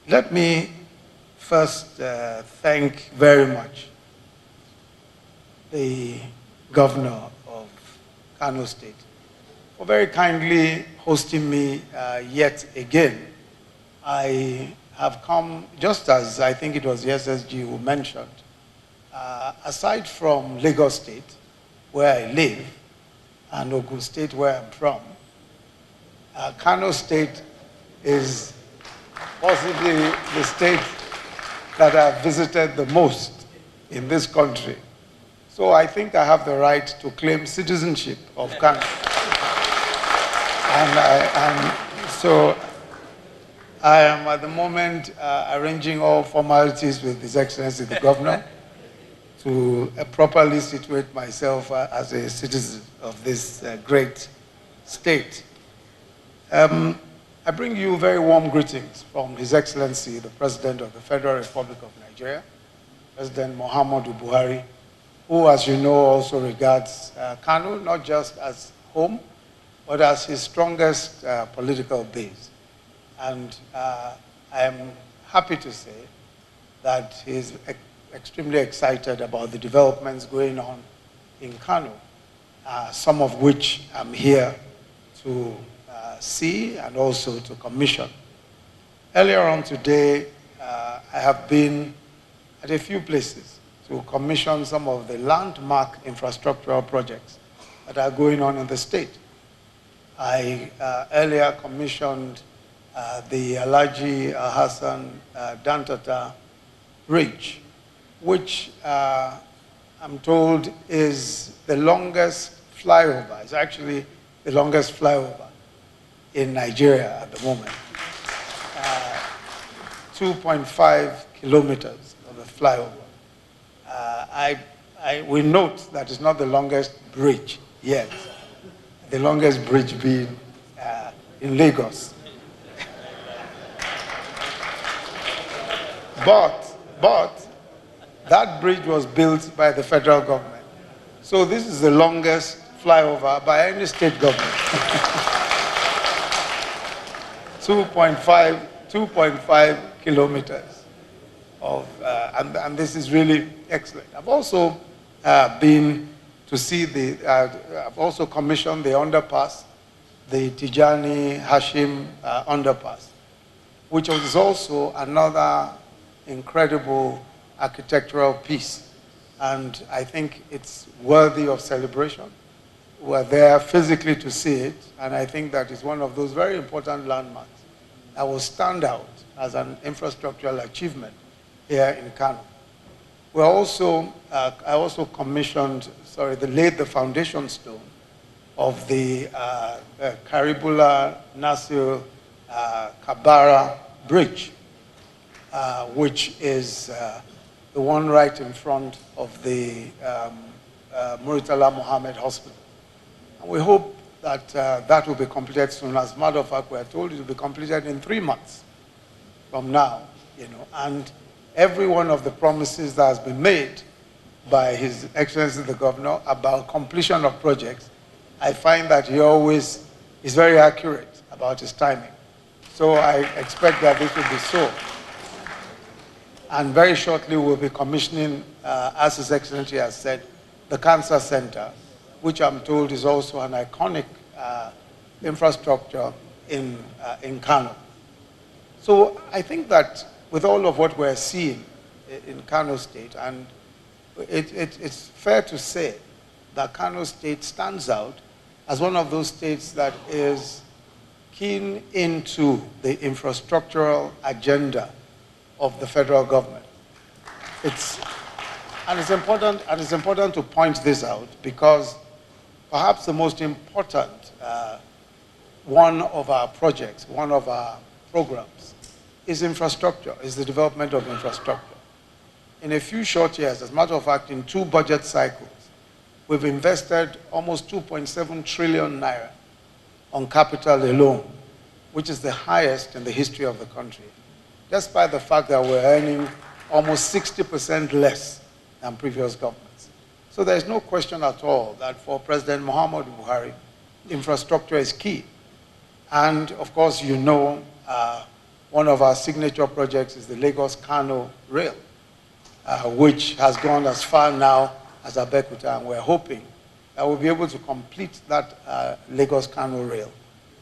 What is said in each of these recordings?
Let me first thank very much the Governor of Kano State for very kindly hosting me yet again. I have come, just as I think it was the SSG who mentioned, aside from Lagos State, where I live, and Ogun State, where I'm from, Kano State is possibly the state that I've visited the most in this country. So I think I have the right to claim citizenship of Kano. So I am at the moment arranging all formalities with His Excellency the Governor to properly situate myself as a citizen of this great state. I bring you very warm greetings from His Excellency, the President of the Federal Republic of Nigeria, President Muhammadu Buhari, who, as you know, also regards Kano not just as home, but as his strongest political base. And I am happy to say that he's extremely excited about the developments going on in Kano, some of which I'm here to see and also to commission. Earlier on today, I have been at a few places to commission some of the landmark infrastructural projects that are going on in the state. I earlier commissioned the Alhaji Hassan Dantata Bridge, which I'm told is the longest flyover. It's actually the longest flyover in Nigeria at the moment. 2.5 kilometers of the flyover. We note that it's not the longest bridge yet. The longest bridge being in Lagos. But that bridge was built by the federal government. So this is the longest flyover by any state government. 2.5 kilometers of, and this is really excellent. I've also been to see I've also commissioned the underpass, the Tijani Hashim underpass, which is also another incredible architectural piece. And I think it's worthy of celebration. We're there physically to see it, and I think that is one of those very important landmarks that will stand out as an infrastructural achievement here in Kano. I also commissioned, laid the foundation stone of the Karibula Nasir Kabara Bridge, which is the one right in front of the Muritala Mohammed Hospital. And we hope that that will be completed soon. As a matter of fact, we are told it will be completed in 3 months from now, and every one of the promises that has been made by His Excellency the Governor about completion of projects, I find that he always is very accurate about his timing. So I expect that this will be so. And very shortly we'll be commissioning, as His Excellency has said, the Cancer Center, which I'm told is also an iconic infrastructure in Kano. So I think that with all of what we're seeing in Kano State, and it's fair to say that Kano State stands out as one of those states that is keen into the infrastructural agenda of the federal government. It's important to point this out because perhaps the most important one of our projects, one of our programs, is infrastructure, is the development of infrastructure. In a few short years, as a matter of fact, in 2 budget cycles, we've invested almost 2.7 trillion naira on capital alone, which is the highest in the history of the country, despite the fact that we're earning almost 60% less than previous governments. So there's no question at all that for President Muhammadu Buhari, infrastructure is key. And of course, One of our signature projects is the Lagos-Kano Rail, which has gone as far now as Abeokuta, and we're hoping that we'll be able to complete that Lagos-Kano Rail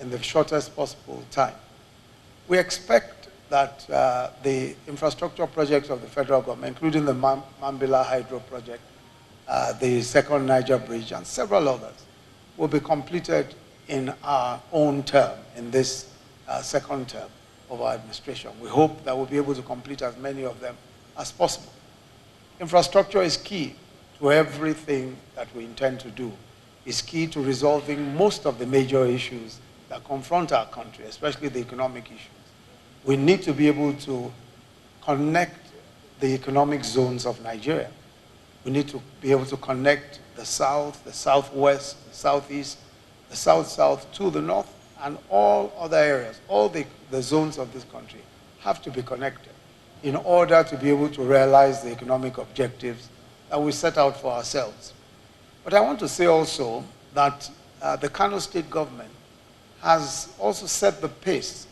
in the shortest possible time. We expect that the infrastructure projects of the federal government, including the Mambila Hydro project, the second Niger Bridge, and several others, will be completed in our own term, in this second term of our administration. We hope that we'll be able to complete as many of them as possible. Infrastructure is key to everything that we intend to do. It's key to resolving most of the major issues that confront our country, especially the economic issues. We need to be able to connect the economic zones of Nigeria. We need to be able to connect the south, the southwest, the southeast, the south-south to the north, and all other areas. All the zones of this country have to be connected in order to be able to realize the economic objectives that we set out for ourselves. But I want to say also that the Kano State government has also set the pace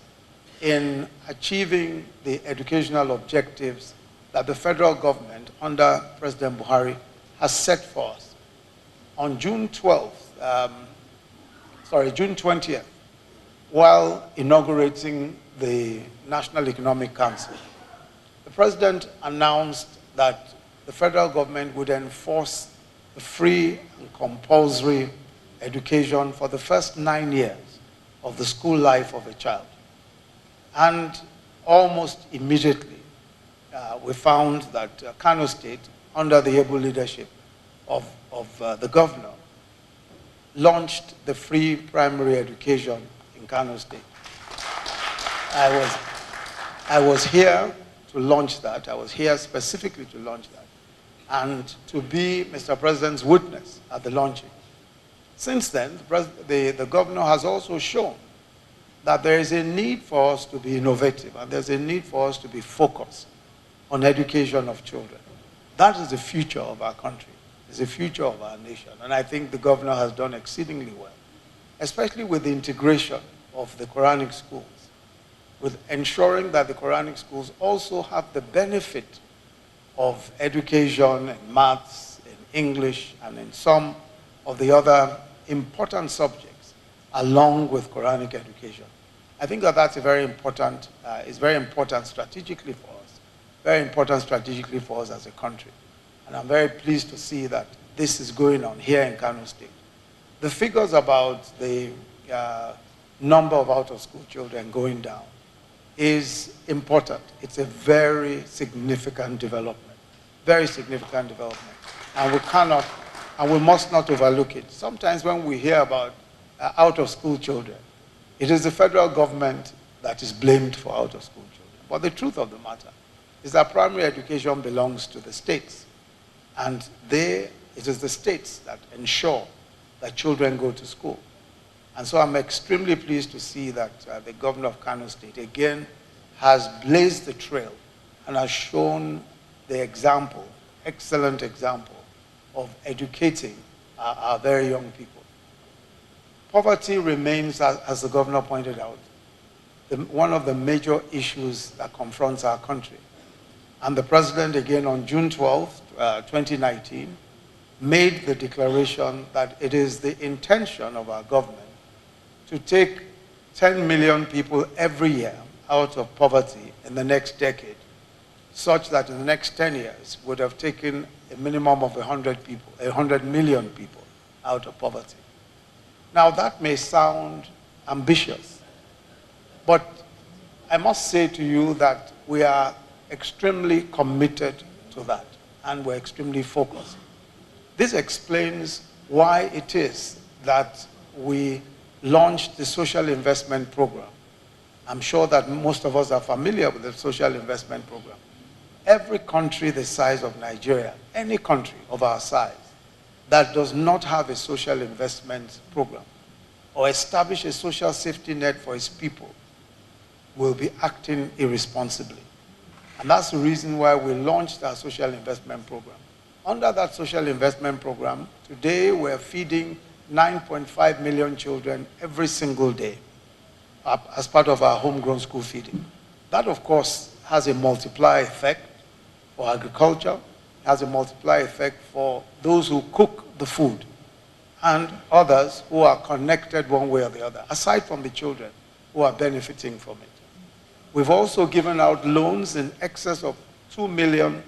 in achieving the educational objectives that the federal government under President Buhari has set for us. On June 20th, while inaugurating the National Economic Council, the president announced that the federal government would enforce the free and compulsory education for the first 9 years of the school life of a child. And almost immediately, we found that Kano State, under the able leadership of the governor, launched the free primary education in Kano State. I was here to launch that. I was here specifically to launch that and to be Mr. President's witness at the launching. Since then, the governor has also shown that there is a need for us to be innovative and there's a need for us to be focused on education of children. That is the future of our country. It's the future of our nation. And I think the governor has done exceedingly well, especially with the integration of the Quranic schools, with ensuring that the Quranic schools also have the benefit of education in maths, in English, and in some of the other important subjects, along with Quranic education. I think that that's a very important, is very important strategically for us, very important strategically for us as a country. And I'm very pleased to see that this is going on here in Kano State. The figures about the number of out-of-school children going down is important. It's a very significant development, very significant development. And we cannot, and we must not overlook it. Sometimes when we hear about out-of-school children, it is the federal government that is blamed for out-of-school children. But the truth of the matter is that primary education belongs to the states. And it is the states that ensure that children go to school. And so I'm extremely pleased to see that the governor of Kano State, again, has blazed the trail and has shown the example, excellent example, of educating our very young people. Poverty remains, as the governor pointed out, one of the major issues that confronts our country. And the president, again, on June 12, 2019, made the declaration that it is the intention of our government to take 10 million people every year out of poverty in the next decade, such that in the next 10 years would have taken a minimum of 100 million people out of poverty. Now that may sound ambitious, but I must say to you that we are extremely committed to that, and we're extremely focused. This explains why it is that we launched the Social Investment Program. I'm sure that most of us are familiar with the Social Investment Program. Every country the size of Nigeria, any country of our size, that does not have a social investment program or establish a social safety net for its people will be acting irresponsibly. And that's the reason why we launched our social investment program. Under that social investment program, today we're feeding 9.5 million children every single day as part of our homegrown school feeding. That, of course, has a multiplier effect for agriculture, has a multiplier effect for those who cook the food, and others who are connected one way or the other, aside from the children who are benefiting from it. We've also given out loans in excess of 2 million,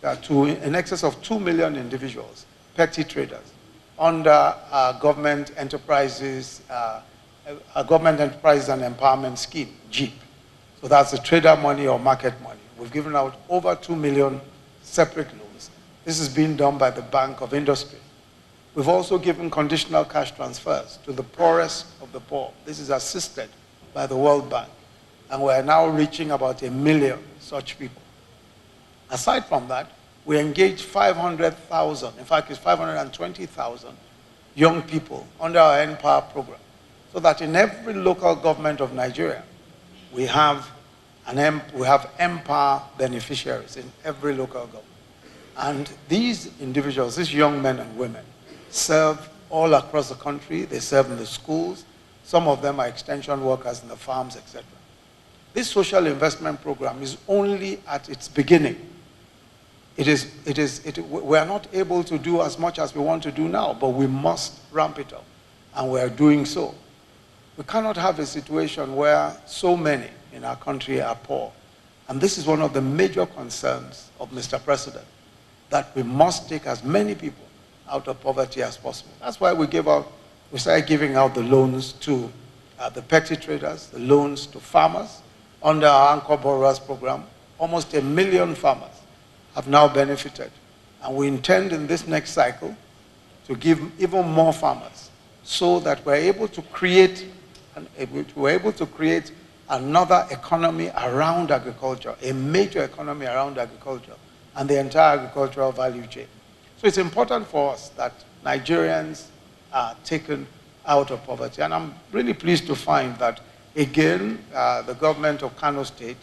in excess of 2 million individuals, petty traders, under government enterprises, government enterprises and empowerment scheme, GEEP. So that's the trader money or market money. We've given out over 2 million separate loans. This is being done by the Bank of Industry. We've also given conditional cash transfers to the poorest of the poor. This is assisted by the World Bank. And we're now reaching about 1 million such people. Aside from that, we engage 500,000, in fact it's 520,000 young people under our Empower program, so that in every local government of Nigeria, we have Empower beneficiaries in every local government. And these individuals, these young men and women, serve all across the country. They serve in the schools. Some of them are extension workers in the farms, etc. This social investment program is only at its beginning. We are not able to do as much as we want to do now, but we must ramp it up, and we are doing so. We cannot have a situation where so many in our country are poor. And this is one of the major concerns of Mr. President, that we must take as many people out of poverty as possible. That's why we started giving out the loans to the petty traders, the loans to farmers. Under our Anchor Borrowers program, almost 1 million farmers have now benefited. And we intend in this next cycle to give even more farmers, so that we're able to create another economy around agriculture, a major economy around agriculture, and the entire agricultural value chain. So it's important for us that Nigerians are taken out of poverty. And I'm really pleased to find that, again, the government of Kano State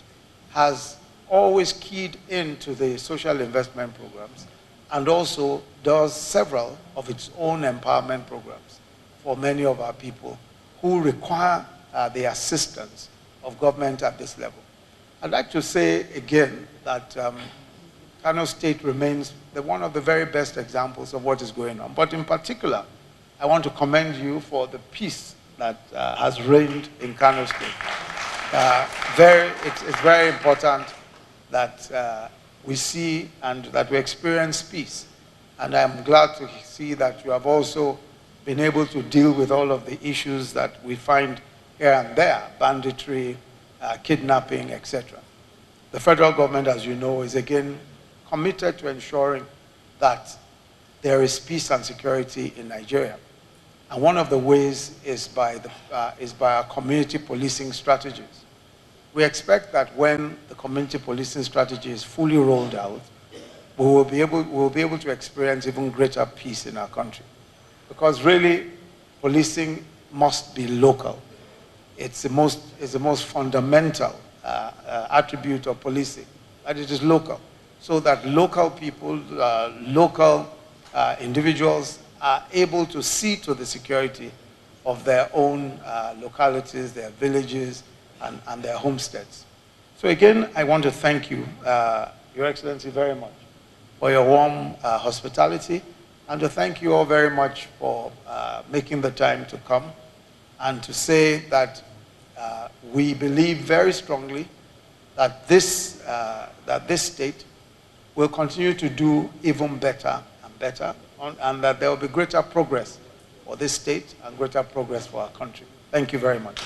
has always keyed into the social investment programs, and also does several of its own empowerment programs for many of our people who require the assistance of government at this level. I'd like to say again that Kano State remains one of the very best examples of what is going on. But in particular, I want to commend you for the peace that has reigned in Kano State. It's very important that we see and that we experience peace. And I'm glad to see that you have also been able to deal with all of the issues that we find here and there, banditry, kidnapping, etc. The federal government, as you know, is again committed to ensuring that there is peace and security in Nigeria. And one of the ways is by our community policing strategies. We expect that when the community policing strategy is fully rolled out, we will be able to experience even greater peace in our country. Because really, policing must be local. It's the most fundamental attribute of policing, that it is local, so that local people, local individuals are able to see to the security of their own localities, their villages, and their homesteads. So again, I want to thank you, Your Excellency, very much for your warm hospitality, and to thank you all very much for making the time to come, and to say that we believe very strongly that this state will continue to do even better and better, and that there will be greater progress for this state and greater progress for our country. Thank you very much.